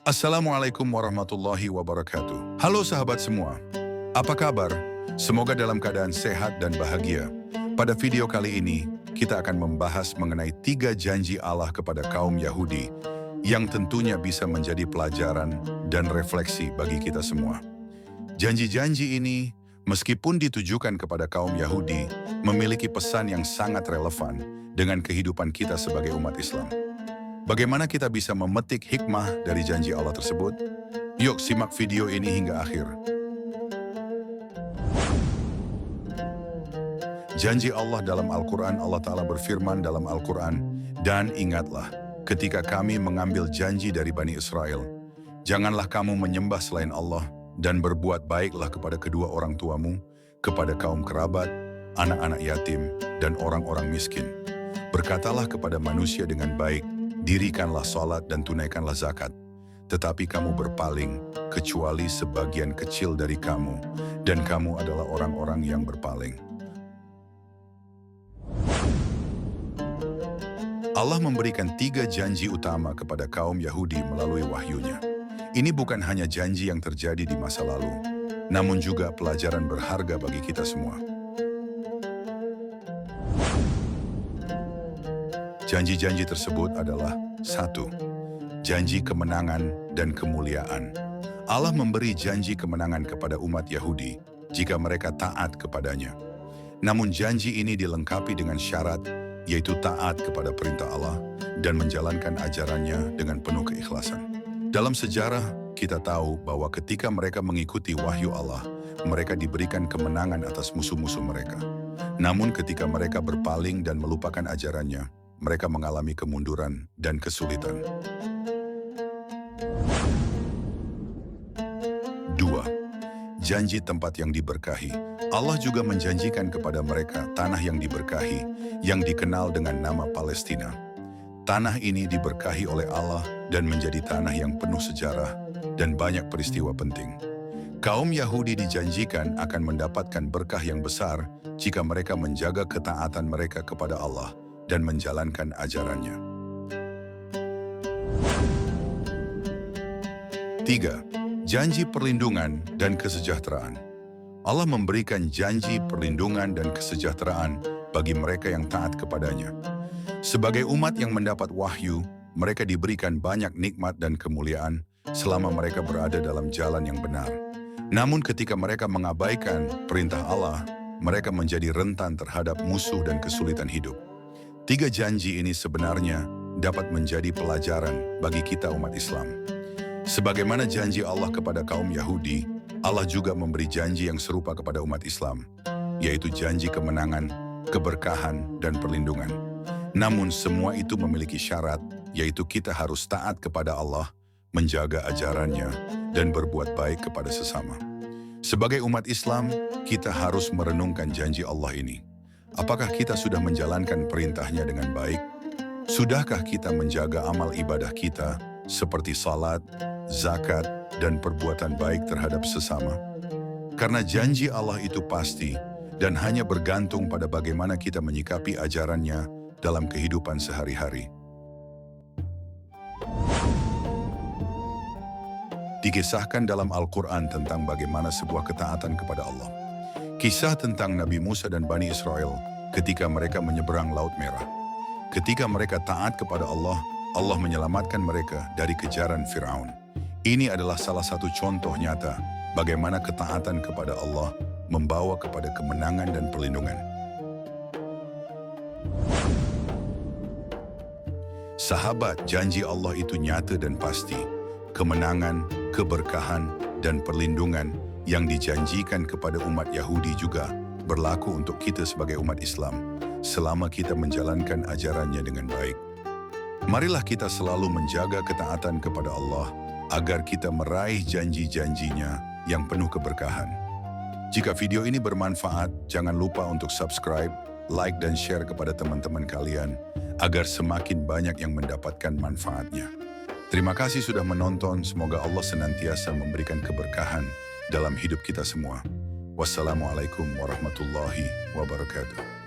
Assalamualaikum warahmatullahi wabarakatuh. Halo sahabat semua, apa kabar? Semoga dalam keadaan sehat dan bahagia. Pada video kali ini, kita akan membahas mengenai 3 janji Allah kepada kaum Yahudi yang tentunya bisa menjadi pelajaran dan refleksi bagi kita semua. Janji-janji ini, meskipun ditujukan kepada kaum Yahudi, memiliki pesan yang sangat relevan dengan kehidupan kita sebagai umat Islam. Bagaimana kita bisa memetik hikmah dari janji Allah tersebut? Yuk simak video ini hingga akhir. Janji Allah dalam Al-Quran, Allah Ta'ala berfirman dalam Al-Quran, "Dan ingatlah, ketika kami mengambil janji dari Bani Israel, janganlah kamu menyembah selain Allah dan berbuat baiklah kepada kedua orang tuamu, kepada kaum kerabat, anak-anak yatim, dan orang-orang miskin. Berkatalah kepada manusia dengan baik, dirikanlah salat dan tunaikanlah zakat. Tetapi kamu berpaling, kecuali sebagian kecil dari kamu, dan kamu adalah orang-orang yang berpaling." Allah memberikan 3 janji utama kepada kaum Yahudi melalui wahyunya. Ini bukan hanya janji yang terjadi di masa lalu, namun juga pelajaran berharga bagi kita semua. Janji-janji tersebut adalah 1. Janji kemenangan dan kemuliaan. Allah memberi janji kemenangan kepada umat Yahudi jika mereka taat kepadanya. Namun janji ini dilengkapi dengan syarat, yaitu taat kepada perintah Allah dan menjalankan ajarannya dengan penuh keikhlasan. Dalam sejarah, kita tahu bahwa ketika mereka mengikuti wahyu Allah, mereka diberikan kemenangan atas musuh-musuh mereka. Namun ketika mereka berpaling dan melupakan ajarannya, mereka mengalami kemunduran dan kesulitan. 2. Janji tempat yang diberkahi. Allah juga menjanjikan kepada mereka tanah yang diberkahi, yang dikenal dengan nama Palestina. Tanah ini diberkahi oleh Allah dan menjadi tanah yang penuh sejarah dan banyak peristiwa penting. Kaum Yahudi dijanjikan akan mendapatkan berkah yang besar jika mereka menjaga ketaatan mereka kepada Allah dan menjalankan ajarannya. 3. Janji perlindungan dan kesejahteraan. Allah memberikan janji perlindungan dan kesejahteraan bagi mereka yang taat kepadanya. Sebagai umat yang mendapat wahyu, mereka diberikan banyak nikmat dan kemuliaan selama mereka berada dalam jalan yang benar. Namun ketika mereka mengabaikan perintah Allah, mereka menjadi rentan terhadap musuh dan kesulitan hidup. 3 janji ini sebenarnya dapat menjadi pelajaran bagi kita umat Islam. Sebagaimana janji Allah kepada kaum Yahudi, Allah juga memberi janji yang serupa kepada umat Islam, yaitu janji kemenangan, keberkahan, dan perlindungan. Namun semua itu memiliki syarat, yaitu kita harus taat kepada Allah, menjaga ajarannya, dan berbuat baik kepada sesama. Sebagai umat Islam, kita harus merenungkan janji Allah ini. Apakah kita sudah menjalankan perintahnya dengan baik? Sudahkah kita menjaga amal ibadah kita seperti salat, zakat, dan perbuatan baik terhadap sesama? Karena janji Allah itu pasti dan hanya bergantung pada bagaimana kita menyikapi ajarannya dalam kehidupan sehari-hari. Dikisahkan dalam Al-Quran tentang bagaimana sebuah ketaatan kepada Allah. Kisah tentang Nabi Musa dan Bani Israel ketika mereka menyeberang Laut Merah. Ketika mereka taat kepada Allah, Allah menyelamatkan mereka dari kejaran Firaun. Ini adalah salah satu contoh nyata bagaimana ketaatan kepada Allah membawa kepada kemenangan dan perlindungan. Sahabat, janji Allah itu nyata dan pasti. Kemenangan, keberkahan, dan perlindungan yang dijanjikan kepada umat Yahudi juga berlaku untuk kita sebagai umat Islam selama kita menjalankan ajarannya dengan baik. Marilah kita selalu menjaga ketaatan kepada Allah agar kita meraih janji-janjinya yang penuh keberkahan. Jika video ini bermanfaat, jangan lupa untuk subscribe, like, dan share kepada teman-teman kalian agar semakin banyak yang mendapatkan manfaatnya. Terima kasih sudah menonton, semoga Allah senantiasa memberikan keberkahan dalam hidup kita semua. Wassalamualaikum warahmatullahi wabarakatuh.